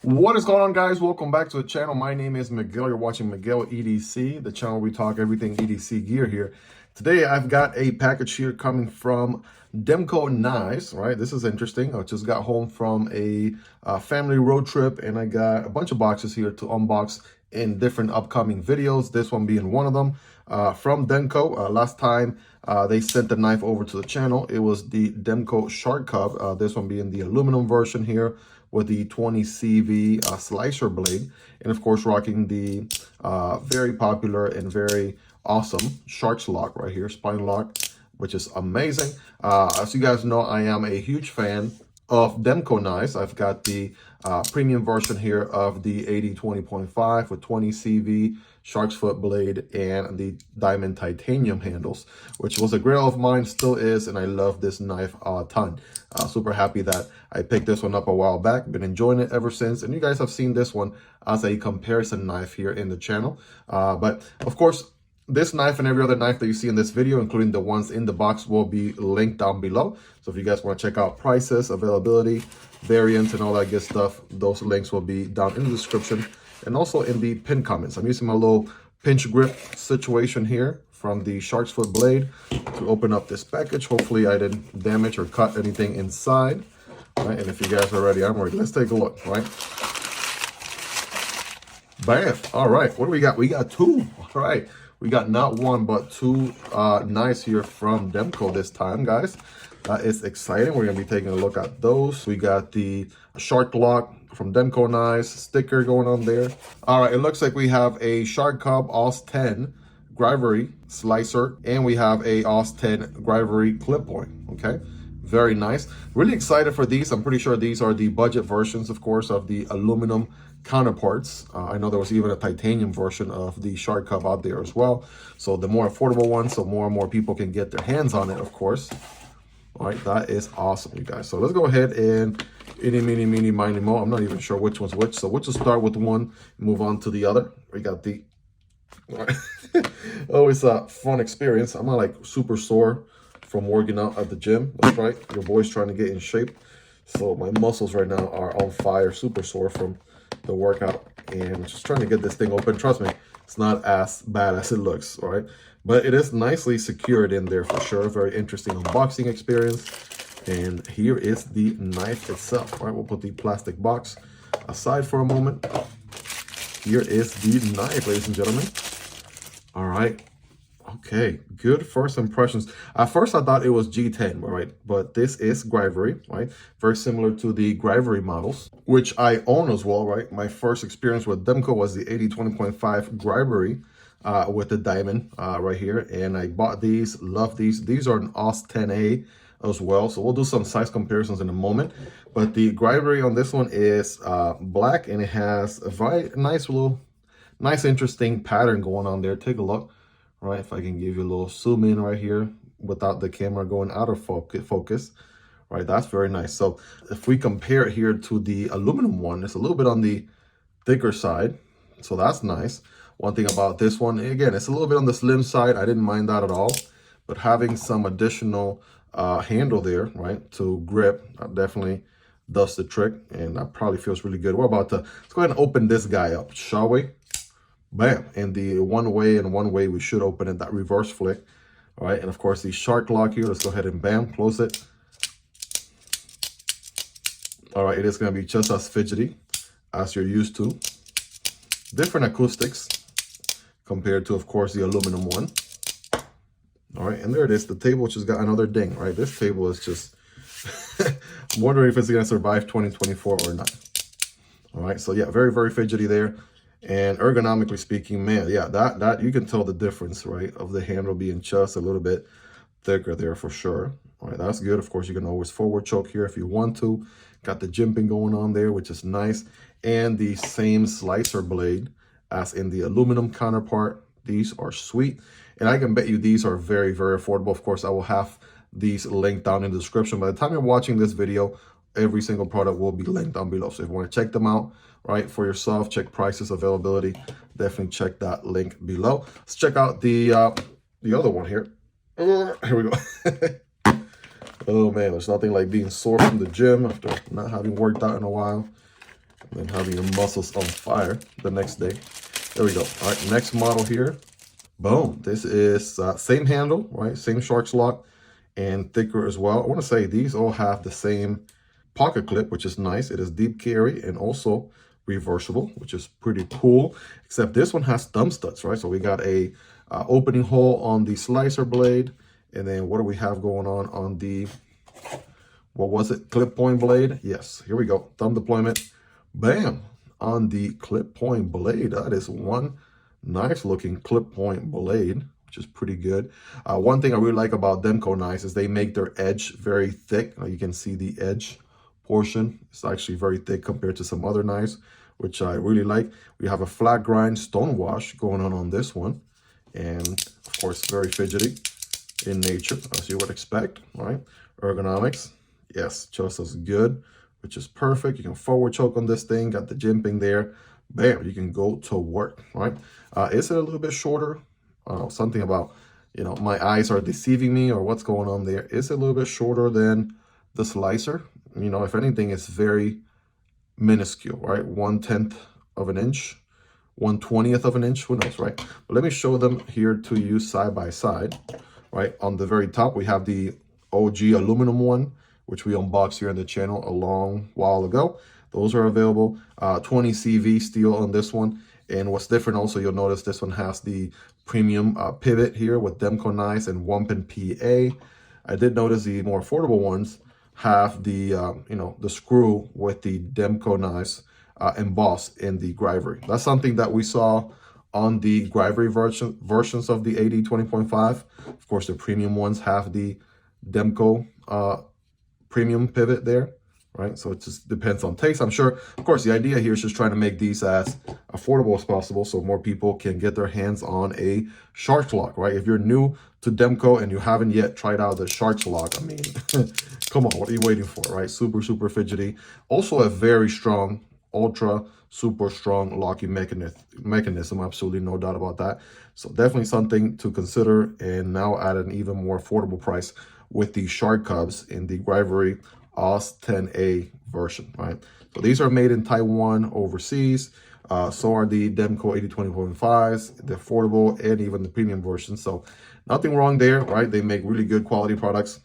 What is going on, guys? Welcome back to the channel. My name is Miguel. You're watching Miguel EDC, the channel where we talk everything EDC gear here. Today I've got a package here coming from Demko Knives, right? This is interesting. I just got home from a family road trip and I got a bunch of boxes here to unbox in different upcoming videos, this one being one of them. From Demko. Last time they sent the knife over to the channel, it was the Demko Shark Cub, this one being the aluminum version here with the 20 CV slicer blade, and of course rocking the very popular and very awesome Shark's Lock right here, spine lock, which is amazing. As you guys know, I am a huge fan of Demko knives. I've got the premium version here of the AD 20.5 with 20 CV shark's foot blade and the diamond titanium handles, which was a grail of mine, still is, and I love this knife a ton. Super happy that I picked this one up a while back. Been enjoying it ever since, and you guys have seen this one as a comparison knife here in the channel. But of course, this knife and every other knife that you see in this video, including the ones in the box, will be linked down below. So if you guys want to check out prices, availability, variants, and all that good stuff, those links will be down in the description and also in the pinned comments. I'm using my little pinch grip situation here from the shark's foot blade to open up this package. Hopefully I didn't damage or cut anything inside. All right, and if you guys are ready, I'm ready. Let's take a look, right? Bam. All right, what do we got? We got two. All right. We got not one, but two knives here from Demko this time, guys. It's exciting. We're going to be taking a look at those. We got the Shark Lock from Demko Knives sticker going on there. All right, it looks like we have a Shark Cub AUS 10 Grivery slicer, and we have a AUS 10 Grivery clip point, okay? Very nice. Really excited for these. I'm pretty sure these are the budget versions, of course, of the aluminum counterparts. I know there was even a titanium version of the Shark Cub out there as well. So the more affordable one, so more and more people can get their hands on it, of course. All right, that is awesome, you guys. So let's go ahead and mini, mo. I'm not even sure which one's which. So we'll just start with one, move on to the other. We got the, all right. Always a fun experience. I'm not like super sore from working out at the gym. That's right, your boy's trying to get in shape. So my muscles right now are on fire, super sore from the workout, and just trying to get this thing open. Trust me, it's not as bad as it looks, all right? But it is nicely secured in there for sure. Very interesting unboxing experience. And here is the knife itself, all right? We'll put the plastic box aside for a moment. Here is the knife, ladies and gentlemen. All right. Okay, good first impressions. At first, I thought it was G10, right? But this is Grivery, right? Very similar to the Grivery models, which I own as well, right? My first experience with Demko was the AD 20.5 Grivery with the diamond right here. And I bought these, love these. These are an AUS 10A as well. So we'll do some size comparisons in a moment. But the Grivery on this one is black, and it has a very nice little, interesting pattern going on there. Take a look. Right, if I can give you a little zoom in right here without the camera going out of focus, right, that's very nice. So if we compare it here to the aluminum one, it's a little bit on the thicker side, so that's nice. One thing about this one, again, it's a little bit on the slim side. I didn't mind that at all, but having some additional handle there, right, to grip, definitely does the trick, and that probably feels really good. We're about to, let's go ahead and open this guy up, shall we? Bam, and the one way we should open it, that reverse flick. All right, and of course the Shark Lock here, let's go ahead and bam, close it. All right, it is going to be just as fidgety as you're used to. Different acoustics compared to, of course, the aluminum one. All right, and there it is, the table just got another ding, right? This table is just, I'm wondering if it's going to survive 2024 or not. All right, so yeah, very, very fidgety there. And ergonomically speaking, man, yeah, that you can tell the difference, right, of the handle being just a little bit thicker there for sure. All right, that's good. Of course, you can always forward choke here if you want to. Got the jimping going on there, which is nice. And the same slicer blade as in the aluminum counterpart. These are sweet. And I can bet you these are very, very affordable. Of course, I will have these linked down in the description. By the time you're watching this video, every single product will be linked down below. So if you want to check them out, right, for yourself, check prices, availability, definitely check that link below. Let's check out the other one here. Here we go. Oh man, there's nothing like being sore from the gym after not having worked out in a while. and having your muscles on fire the next day. There we go. All right, next model here. Boom. This is same handle, right? Same Shark's lock and thicker as well. I want to say these all have the same pocket clip, which is nice. It is deep carry and also reversible, which is pretty cool. Except this one has thumb studs, right? So we got a opening hole on the slicer blade. And then what do we have going on the, what was it? Clip point blade. Yes, here we go. Thumb deployment. Bam. On the clip point blade. That is one nice looking clip point blade, which is pretty good. One thing I really like about Demko knives is they make their edge very thick. You can see the edge portion. It's actually very thick compared to some other knives, which I really like. We have a flat grind stone wash going on this one. And of course, very fidgety in nature, as you would expect, right? Ergonomics, yes, just as good, which is perfect. You can forward choke on this thing, got the jimping there. Bam, you can go to work, right? Is it a little bit shorter? I don't know, something about, you know, my eyes are deceiving me or what's going on there. Is it a little bit shorter than the slicer? You know, if anything, it's very minuscule, right? 1/10 of an inch, 1/20th of an inch, who knows, right? But let me show them here to you side by side, right? On the very top, we have the OG aluminum one, which we unboxed here on the channel a long while ago. Those are available. 20 CV steel on this one. And what's different also, you'll notice this one has the premium pivot here with Demko knives and Wampin PA. I did notice the more affordable ones have the, you know, the screw with the Demko knives embossed in the Grivery. That's something that we saw on the Grivery versions of the AD 20.5. Of course, the premium ones have the Demko premium pivot there, right? So it just depends on taste, I'm sure. Of course, the idea here is just trying to make these as affordable as possible so more people can get their hands on a Shark lock, right? If you're new to Demko and you haven't yet tried out the Shark lock, I mean, come on, what are you waiting for, right? Super, super fidgety. Also a very strong, ultra, super strong locking mechanism, absolutely no doubt about that. So definitely something to consider, and now at an even more affordable price with the Shark Cubs in the Grivery OS 10A version, right? So these are made in Taiwan overseas. So are the Demko AD 20.5s, the affordable and even the premium version. So nothing wrong there, right? They make really good quality products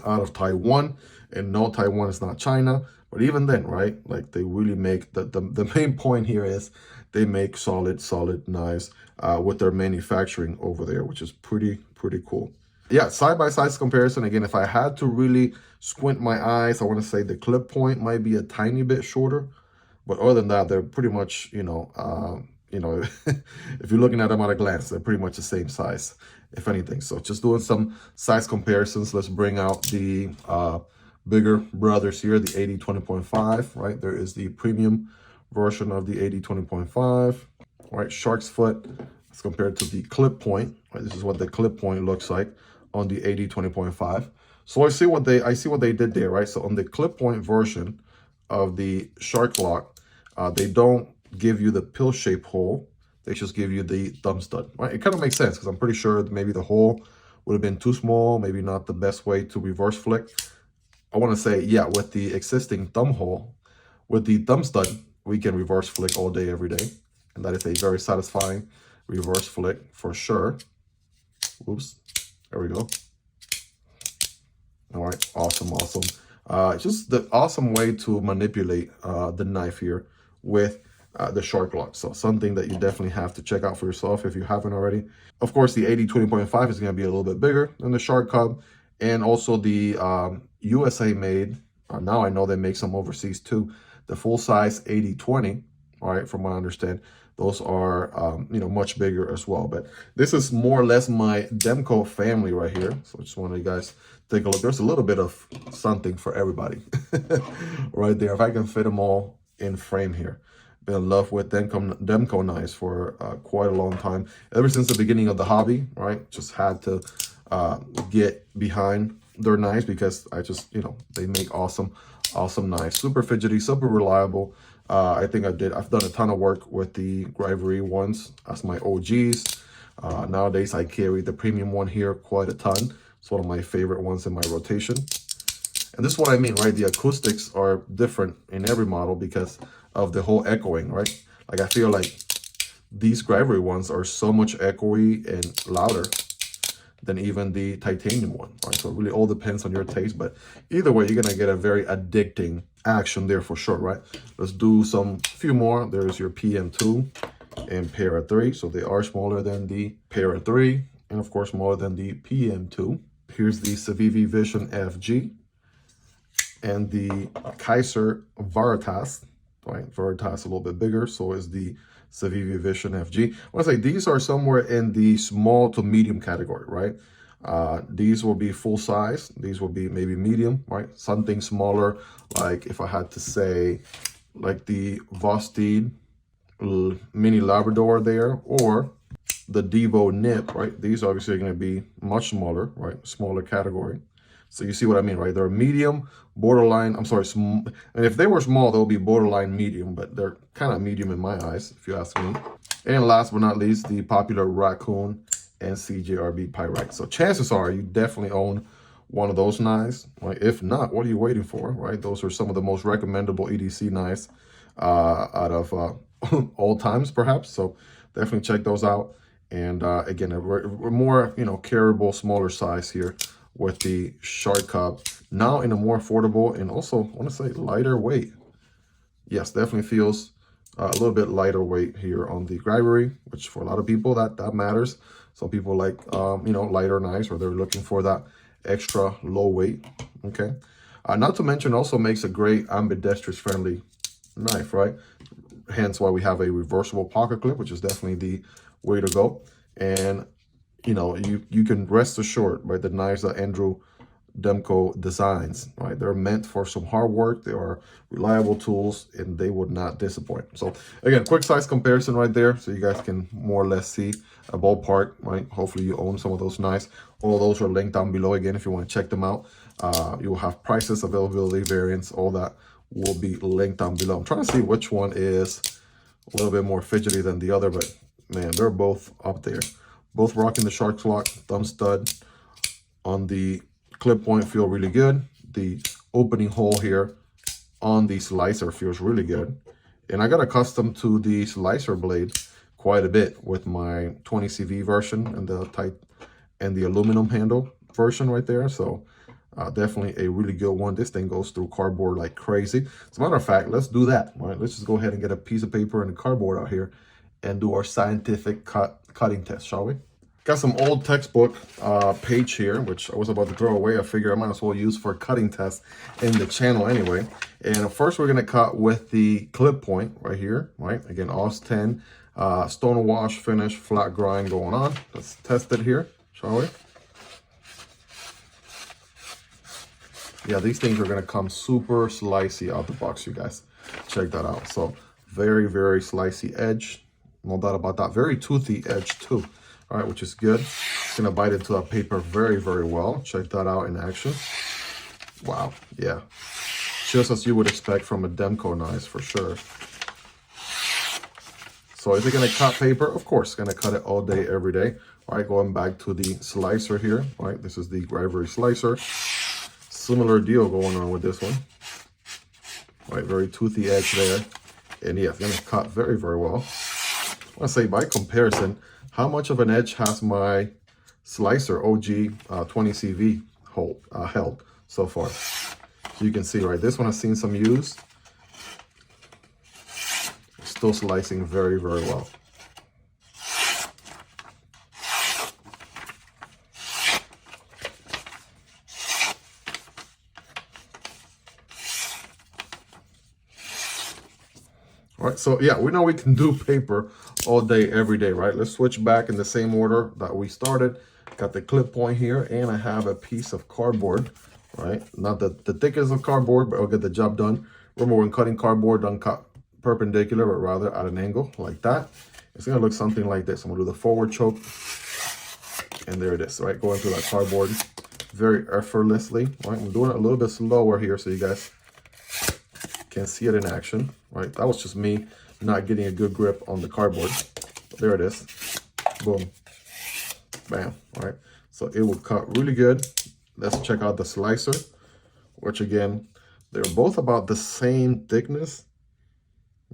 out of Taiwan, and no, Taiwan is not China. But even then, right, like they really make, the main point here is they make solid knives with their manufacturing over there, which is pretty cool. Yeah, side-by-side comparison. Again, if I had to really squint my eyes, I want to say the clip point might be a tiny bit shorter. But other than that, they're pretty much, you know, if you're looking at them at a glance, they're pretty much the same size, if anything. So just doing some size comparisons. Let's bring out the bigger brothers here, the AD 20.5, right? There is the premium version of the AD 20.5, right? Shark's foot as compared to the clip point, right? This is what the clip point looks like on the AD 20.5. So I see what they did there, right? So on the clip point version of the Shark lock, they don't give you the pill shape hole. They just give you the thumb stud, right? It kind of makes sense because I'm pretty sure maybe the hole would have been too small, maybe not the best way to reverse flick. I want to say, yeah, with the existing thumb hole, with the thumb stud, we can reverse flick all day, every day. And that is a very satisfying reverse flick for sure. Oops, there we go. All right, awesome. Just the awesome way to manipulate the knife here with the Shark lock. So something that you definitely have to check out for yourself if you haven't already. Of course, the AD 20.5 is going to be a little bit bigger than the Shark Cub, and also the USA made. Now I know they make some overseas too. The full size AD 20, all right, from what I understand, those are you know, much bigger as well. But this is more or less my Demko family right here. So I just want you guys take a look. There's a little bit of something for everybody right there. If I can fit them all in frame here. Been in love with Demko knives for quite a long time. Ever since the beginning of the hobby, right? Just had to get behind their knives because I just, you know, they make awesome knives. Super fidgety, super reliable. I think I've done a ton of work with the Grivery ones as my OGs. Nowadays I carry the premium one here quite a ton. It's one of my favorite ones in my rotation. And this is what I mean, right? The acoustics are different in every model because of the whole echoing, right? Like I feel like these Gravity ones are so much echoey and louder than even the titanium one, right? So it really all depends on your taste, but either way, you're gonna get a very addicting action there for sure, right? Let's do some few more. There's your PM2 and Para 3. So they are smaller than the Para 3 and of course smaller than the PM2. Here's the Civivi Vision FG and the Kaiser Veritas, right? Veritas a little bit bigger, so is the Civivi Vision FG. I want to say these are somewhere in the small to medium category, right? These will be full size. These will be maybe medium, right? Something smaller, like if I had to say, like the Vosteed mini Labrador there, or the Divo NIP, right? These obviously are going to be much smaller, right? Smaller category. So you see what I mean, right? They're medium, borderline, I'm sorry, and if they were small, they'll be borderline medium, but they're kind of medium in my eyes, if you ask me. And last but not least, the popular Raccoon and CJRB Pyrite. So chances are you definitely own one of those knives, right? If not, what are you waiting for, right? Those are some of the most recommendable EDC knives out of all times, perhaps. So definitely check those out. And again, we're more, you know, carryable, smaller size here with the Shark Cub, now in a more affordable and also, I want to say, lighter weight. Yes, definitely feels a little bit lighter weight here on the Gravity, which for a lot of people that matters. Some people like you know, lighter knives, or they're looking for that extra low weight. Okay, not to mention also makes a great ambidextrous friendly knife, right? Hence why we have a reversible pocket clip, which is definitely the way to go. And you know, you can rest assured, right, the knives that Andrew Demko designs, right, they're meant for some hard work. They are reliable tools and they would not disappoint. So again, quick size comparison right there, so you guys can more or less see a ballpark, right? Hopefully you own some of those knives. All those are linked down below again if you want to check them out. You will have prices, availability, variants, all that will be linked down below. I'm trying to see which one is a little bit more fidgety than the other, but man, they're both up there. Both rocking the Shark Lock thumb stud. On the clip point feel really good. The opening hole here on the slicer feels really good. And I got accustomed to the slicer blade quite a bit with my 20CV version and the aluminum handle version right there. So definitely a really good one. This thing goes through cardboard like crazy. As a matter of fact, let's do that. All right, let's just go ahead and get a piece of paper and a cardboard out here and do our scientific cutting test, shall we? Got some old textbook page here, which I was about to throw away. I figure I might as well use for cutting tests in the channel anyway. And first we're gonna cut with the clip point right here, right? Again, AUS 10, stone wash finish, flat grind going on. Let's test it here, shall we? Yeah, these things are gonna come super slicey out the box, you guys. Check that out. So very, very slicey edge. No doubt about that. Very toothy edge too. All right, which is good. It's gonna bite into that paper very, very well. Check that out in action. Wow, yeah. Just as you would expect from a Demko knife for sure. So is it gonna cut paper? Of course, it's gonna cut it all day, every day. All right, going back to the slicer here. All right, this is the Gravity slicer. Similar deal going on with this one. All right, very toothy edge there. And yeah, it's gonna cut very, very well. I wanna say by comparison, how much of an edge has my slicer OG 20CV held so far? So you can see, right, this one has seen some use. Still slicing very, very well. All right, so yeah, we know we can do paper all day, every day, right? Let's switch back in the same order that we started. Got the clip point here, and I have a piece of cardboard, right? Not the thickest of cardboard, but I'll get the job done. Remember, when cutting cardboard, don't cut perpendicular, but rather at an angle like that. It's gonna look something like this. I'm gonna do the forward choke, and there it is, right? Going through that cardboard very effortlessly, right? I'm doing it a little bit slower here so you guys can see it in action, right? That was just me not getting a good grip on the cardboard. There it is. Boom. Bam. All right. So it will cut really good. Let's check out the slicer. which again, they're both about the same thickness.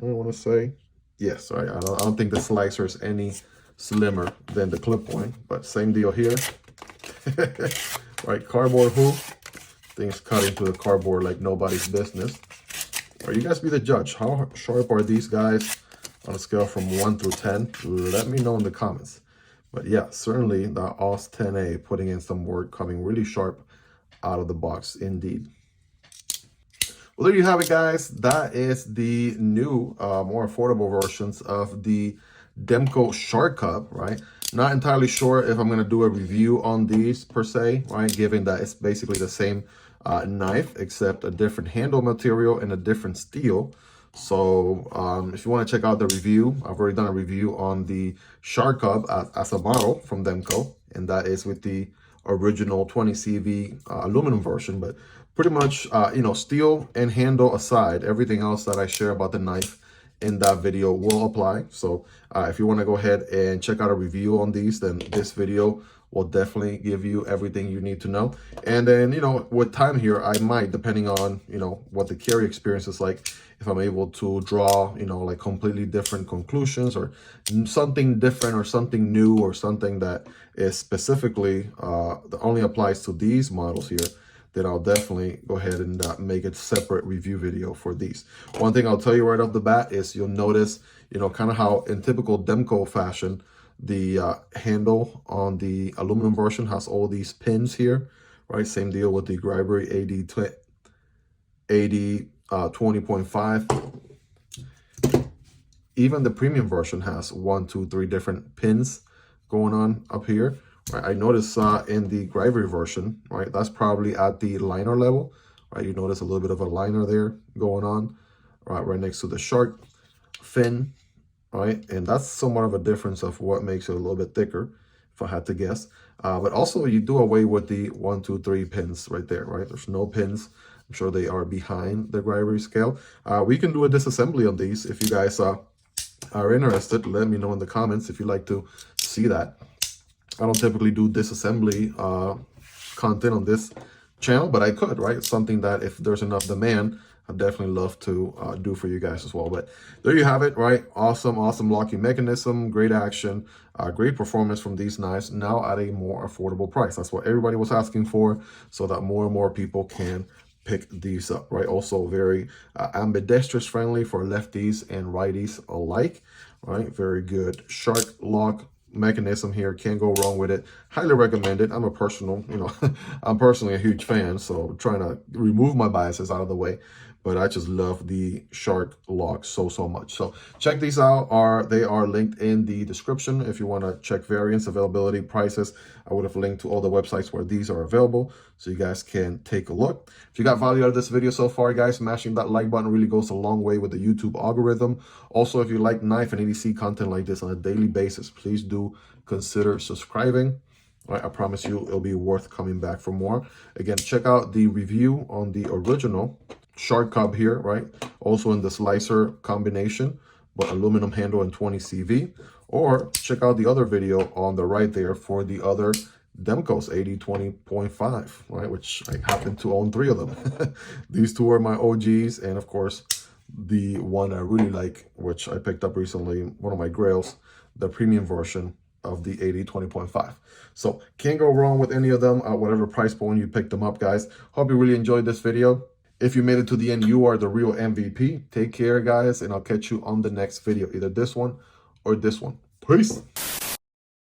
I want to say, yes, right. I don't think the slicer is any slimmer than the clip point, but same deal here. Right, cardboard hoop. Things cut into the cardboard like nobody's business. Or you guys be the judge. How sharp are these guys on a scale from 1 through 10? Let me know in the comments. But yeah, certainly the AUS 10A putting in some work, coming really sharp out of the box indeed. Well, there you have it, guys. That is the new, more affordable versions of the Demko Shark Cub, right? Not entirely sure if I'm going to do a review on these per se, right? Given that it's basically the same knife, except a different handle material and a different steel. So if you want to check out the review, I've already done a review on the Shark Cub as a model from Demko, and that is with the original 20 CV aluminum version. But pretty much, you know, steel and handle aside, everything else that I share about the knife in that video will apply. So if you want to go ahead and check out a review on these, then this video will definitely give you everything you need to know. And then, you know, with time here, I might, depending on, you know, what the carry experience is like, if I'm able to draw, you know, like completely different conclusions or something different or something new or something that is specifically that only applies to these models here, then I'll definitely go ahead and make a separate review video for these. One thing I'll tell you right off the bat is you'll notice, you know, kind of how in typical Demko fashion, the handle on the aluminum version has all these pins here, right? Same deal with the Gribery AD 20.5. Even the premium version has 1, 2, 3 different pins going on up here. Right, I noticed in the Gribery version, right, that's probably at the liner level, right? You notice a little bit of a liner there going on, right next to the shark fin, right? And that's somewhat of a difference of what makes it a little bit thicker, if I had to guess. But also you do away with the 1, 2, 3 pins right there, right? There's no pins. I'm sure they are behind the Gribery scale. We can do a disassembly on these if you guys are interested. Let me know in the comments if you'd like to see that. I don't typically do disassembly content on this channel, but I could, right? It's something that if there's enough demand, I'd definitely love to do for you guys as well. But there you have it, right? Awesome locking mechanism, great action, great performance from these knives, now at a more affordable price. That's what everybody was asking for, so that more and more people can pick these up, right? Also very ambidextrous friendly for lefties and righties alike, right? Very good shark lock mechanism here, can't go wrong with it. Highly recommend it. I'm a personal, you know, I'm personally a huge fan, so I'm trying to remove my biases out of the way, but I just love the shark lock so much. So check these out. They are linked in the description if you want to check variants, availability, prices. I would have linked to all the websites where these are available, so you guys can take a look. If you got value out of this video so far, guys, smashing that like button really goes a long way with the YouTube algorithm. Also, if you like knife and ADC content like this on a daily basis, please do consider subscribing. All right, I promise you it'll be worth coming back for more. Again, check out the review on the original Shark Cub here, right? Also in the slicer combination, but aluminum handle and 20 CV. Or check out the other video on the right there for the other Demko's AD 20.5, right? Which I happen to own 3 of them. These 2 are my OGs, and of course, the one I really like, which I picked up recently, one of my grails, the premium version of the AD 20.5. So can't go wrong with any of them at whatever price point you picked them up, guys. Hope you really enjoyed this video. If you made it to the end, you are the real MVP. Take care, guys, and I'll catch you on the next video, either this one or this one. Peace.